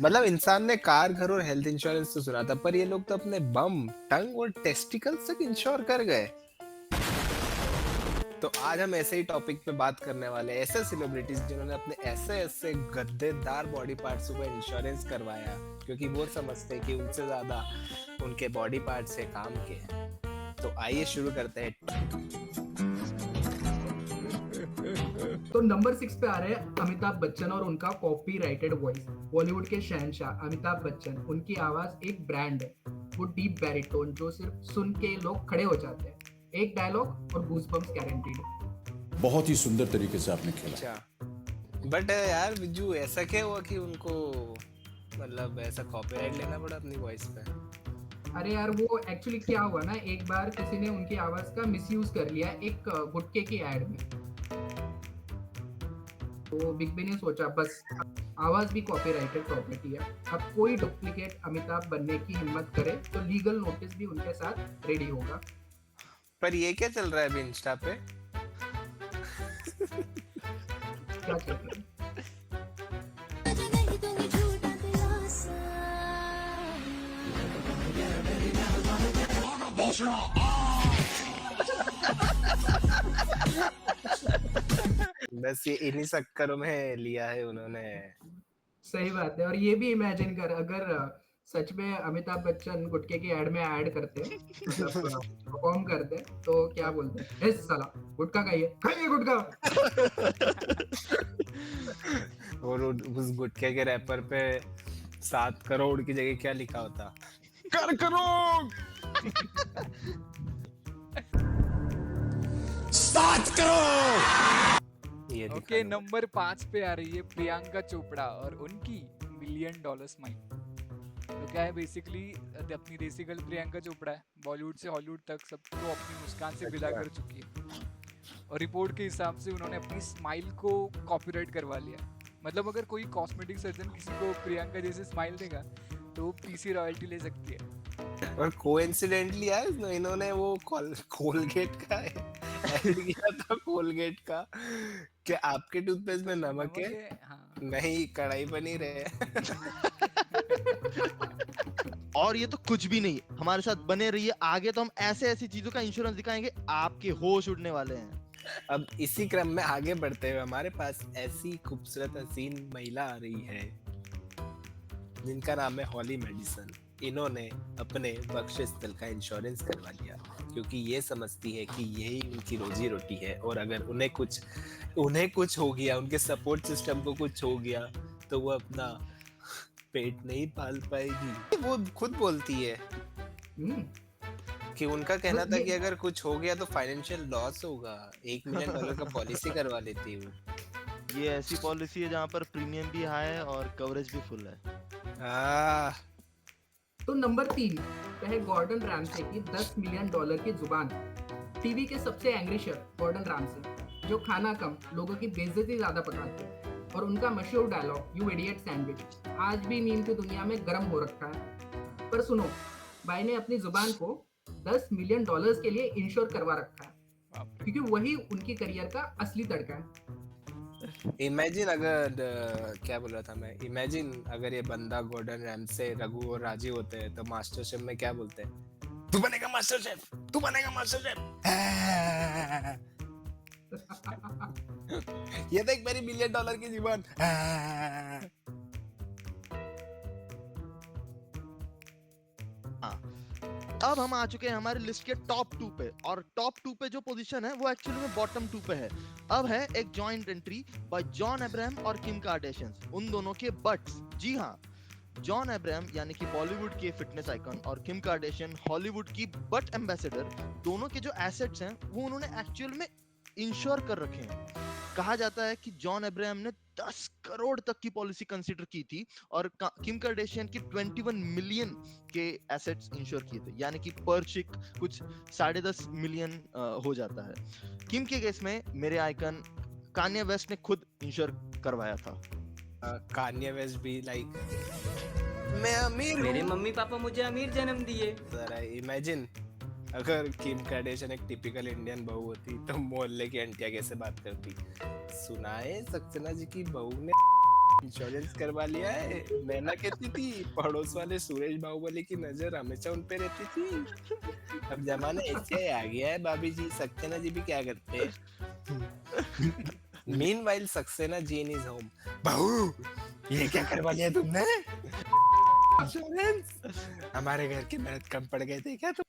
मतलब इंसान ने कार, घर और हेल्थ इंश्योरेंस तो सुना था, पर ये लोग तो अपने बम, टंग और टेस्टिकल्स तक इंश्योर कर गए। तो आज हम ऐसे ही टॉपिक पे बात करने वाले हैं, ऐसे सेलिब्रिटीज जिन्होंने अपने ऐसे ऐसे गद्देदार बॉडी पार्ट्स का इंश्योरेंस करवाया, क्योंकि वो समझते हैं कि उनसे ज्यादा उनके बॉडी पार्ट्स से काम के हैं। तो आइए शुरू करते हैं। तो नंबर 6 पे आ रहे हैं अमिताभ बच्चन और उनका कॉपीराइटेड वॉइस। बॉलीवुड के शहंशाह अमिताभ बच्चन, उनकी आवाज एक ब्रांड है। वो डीप बैरिटोन जो सिर्फ सुन के लोग खड़े हो जाते हैं। एक डायलॉग और गूजबम्प्स गारंटीड। बहुत ही सुंदर तरीके से आपने खेला। अच्छा, बट यार बिज्जू, ऐसा क्या हुआ कि उनको मतलब ऐसा कॉपीराइट लेना पड़ा अपनी वॉइस पे? अरे यार, वो एक्चुअली क्या हुआ ना, एक बार किसी ने उनकी आवाज का मिसयूज कर लिया एक गुटके की एड में। तो बिग बी ने सोचा बस आवाज भी कॉपीराइटेड प्रॉपर्टी है, अब कोई डुप्लीकेट अमिताभ बनने की हिम्मत करे तो लीगल नोटिस भी उनके साथ रेडी होगा। पर ये क्या चल रहा है अभी इंस्टा पे? क्या चल रहा है? बस ये इन्हीं चक्करों में लिया है उन्होंने। सही बात है। और ये भी इमेजिन कर, अगर सच में अमिताभ बच्चन गुटके की एड में ऐड करते, मतलब परफॉर्म करते, तो क्या बोलते हैं, इस साला गुटखा खाइए गुटखा। और उस गुटखे के रैपर पे 7 करोड़ की जगह क्या लिखा होता? कर करोड़। 7 करोड़। ये ओके, नंबर 5 पे आ रही है प्रियंका चोपड़ा और उनकी $1 मिलियन स्माइल। तो क्या है, बेसिकली अपनी देसी गर्ल प्रियंका चोपड़ा है, बॉलीवुड से हॉलीवुड तक सबको अपनी मुस्कान से विदा कर चुकी है। और रिपोर्ट के हिसाब से उन्होंने अपनी स्माइल को कॉपीराइट करवा लिया। मतलब अगर कोई कॉस्मेटिक सर्जन किसी को प्रियंका जैसे स्माइल देगा तो वो पीसी रॉयल्टी ले सकती है। और कोइंसिडेंटली यार इन्होंने वो कोलगेट का ऐड किया था, कोलगेट का कि आपके टूथपेस्ट में नमक है। हाँ। नहीं, कढ़ाई पनीर है। और ये तो कुछ भी नहीं, हमारे साथ बने रहिए, आगे तो हम ऐसे ऐसी चीजों का इंश्योरेंस दिखाएंगे आपके होश उड़ने वाले हैं। अब इसी क्रम में आगे बढ़ते हुए हमारे पास ऐसी खूबसूरत हसीन महिला आ रही है जिनका नाम है हॉली मेडिसन। इन्होंने अपने वक्षस्थल का इंश्योरेंस करवा लिया क्योंकि ये समझती है कि यही उनकी रोजी रोटी है, और अगर उन्हें कुछ हो गया, उनके सपोर्ट सिस्टम को कुछ हो गया, तो वो अपना पेट नहीं पाल पाएगी। वो खुद बोलती है कि उनका कहना था कि अगर कुछ हो गया तो फाइनेंशियल लॉस होगा, $1 मिलियन का पॉलिसी करवा लेती हूँ। ये ऐसी पॉलिसी है जहाँ पर प्रीमियम भी हाई है और कवरेज भी फुल है। तो नंबर 3 पे है गॉर्डन रैमसे की $10 मिलियन की जुबान। टीवी के सबसे एंग्री शेफ गॉर्डन रैमसे, जो खाना कम लोगों की बेइज्जती ज्यादा पकाते हैं। और उनका मशहूर डायलॉग यू इडियट सैंडविच आज भी मीम की दुनिया में गर्म हो रखा है। पर सुनो, भाई ने अपनी जुबान को $10 मिलियन के लिए इंश्योर करवा रखा है, क्योंकि वही उनकी करियर का असली तड़का है। इमेजिन अगर क्या बोल रहा था मैं, इमेजिन अगर ये बंदा गॉर्डन रैमसे, रघु और राजीव होते हैं तो मास्टर शेफ में क्या बोलते हैं? तू बनेगा मास्टर शेफ, तू बनेगा मास्टर शेफ। ये देख मेरी $1 मिलियन की जीवन। अब हम आ चुके हैं हमारी लिस्ट के टॉप 2 पे, और टॉप 2 पे जो पोजीशन है वो एक्चुअली में बॉटम 2 पे है। अब है एक joint entry bye John Abraham और किम कार्दाशियन, उन दोनों के बट्स। जी हाँ, जॉन अब्राहम यानी कि बॉलीवुड के फिटनेस आइकन और किम कार्दाशियन हॉलीवुड की बट एम्बेसडर, दोनों के जो एसेट्स हैं वो उन्होंने एक्चुअल में इंश्योर कर रखे हैं। कहा जाता है कि जॉन अब्राहम ने 10 करोड़ तक की पॉलिसी कंसीडर की थी और किम कार्दाशियन की 21 मिलियन के एसेट्स इंश्योर किए थे, यानी कि पर चिक कुछ 10.5 मिलियन हो जाता है। किम के केस में मेरे आइकन कान्ये वेस्ट ने खुद इंश्योर करवाया था। कान्ये वेस्ट भी लाइक, मैं अमीर हूँ, मेरे मम्मी पापा मुझे अमीर जन्म दिए। जरा इमेजिन अगर किम कार्दाशियन एक टिपिकल इंडियन बहू होती तो मोहल्ले की आंटियां कैसे बात करती? सुनाए सक्सेना जी की बहू ने इंश्योरेंस करवा लिया है। नैना कहती थी पड़ोस वाले सुरेश बाहुबली की नजर हमेशा उन पे रहती थी। अब जमाना ऐसे आ गया है भाभी जी, सक्सेना जी भी क्या करते हैं। Meanwhile Saxena ji in is home. बहू ये क्या करवा लिया तुमने? इंश्योरेंस। हमारे घर की मेहनत कम पड़ गए थे क्या तुम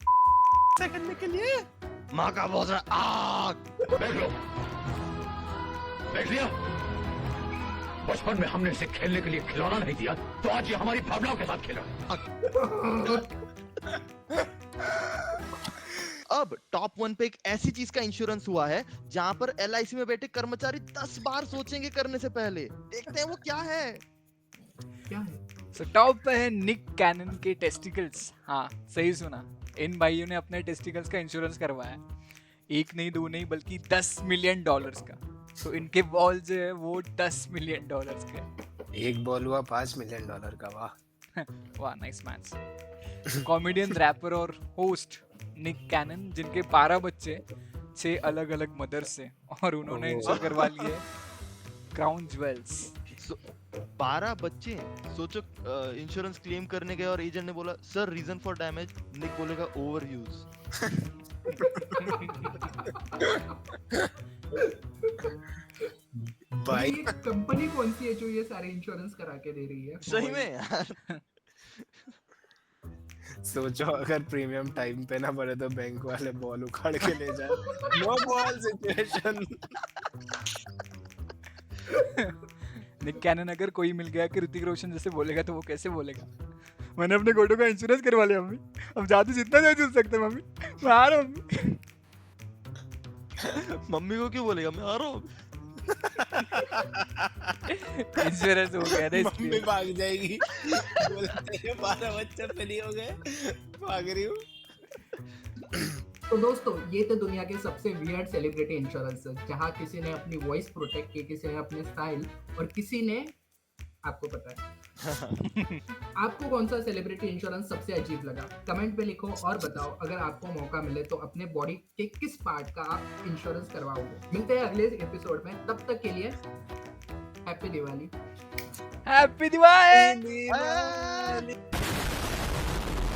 ऐसा करने के लिए? माँ का बहुत आग। देख लो, देख लिया। बचपन में हमने इसे खेलने के लिए खिलौना नहीं दिया, तो आज ये हमारी भावनाओं के साथ खेल रहा है। अब टॉप 1 पे एक ऐसी चीज का इंश्योरेंस हुआ है जहां पर LIC में बैठे कर्मचारी 10 बार सोचेंगे करने से पहले। देखते हैं वो क्या है। क्या है? सो टॉप पे है निक कैनन के टेस्टिकल्स। हाँ सही सुना, इन भाइयों ने अपने टेस्टिकल्स का इंश्योरेंस करवाया, एक नहीं दो नहीं बल्कि $10 मिलियन का। तो इनके बॉल जो है वो $10 मिलियन के। एक बॉल हुआ $5 मिलियन का। वाह वाह नाइस मैच। कॉमेडियन, रैपर और होस्ट निक कैनन, जिनके 12 बच्चे 6 अलग अलग मदर से, और उन्होंने इंश्योर करवा लिए क्राउन ज्वेल्स। 12 बच्चे। सोचो इंश्योरेंस क्लेम करने गए और एजेंट ने बोला सर रीजन फॉर डैमेज, निक बोलेगा ओवर यूज। भाई ये कंपनी कौन सी है जो ये सारे इंश्योरेंस करा के दे रही है? सही में यार। सोचो अगर प्रीमियम टाइम पे ना भरे तो बैंक वाले बॉल उखाड़ के ले जाए। No ball situation. Nick Cannon अगर कोई मिल गया कि ऋतिक रोशन जैसे बोलेगा तो वो कैसे बोलेगा? मैंने अपने गोटो का इंश्योरेंस करवा लिया मम्मी, अब जादू जितना नहीं चल सकते मम्मी, मैं आ रहा हूँ मम्मी। मम्मी को क्यों बोलेगा मैं आ रहा हूँ। इंश्योरेंस हो गया ना मम्मी इसलिए। भाग जाएगी, बोलते हैं 12 बच्चे फ्री हो गए, भाग रही हूँ। तो दोस्तों ये तो दुनिया के सबसे वियर्ड सेलिब्रिटी इंश्योरेंस है, जहाँ किसी ने अपनी वॉइस प्रोटेक्ट की, किसी ने अपने स्टाइल, और किसी ने आपको पता है। आपको कौन सा सेलिब्रिटी इंश्योरेंस सबसे अजीब लगा? कमेंट पे लिखो और बताओ। अगर आपको मौका मिले तो अपने बॉडी के किस पार्ट का आप इंश्योरेंस करवाओगे? मिलते हैं अगले एपिसोड में, तब तक के लिए हैप्पी दिवाली। हैप्पी दिवाली। दिवाली।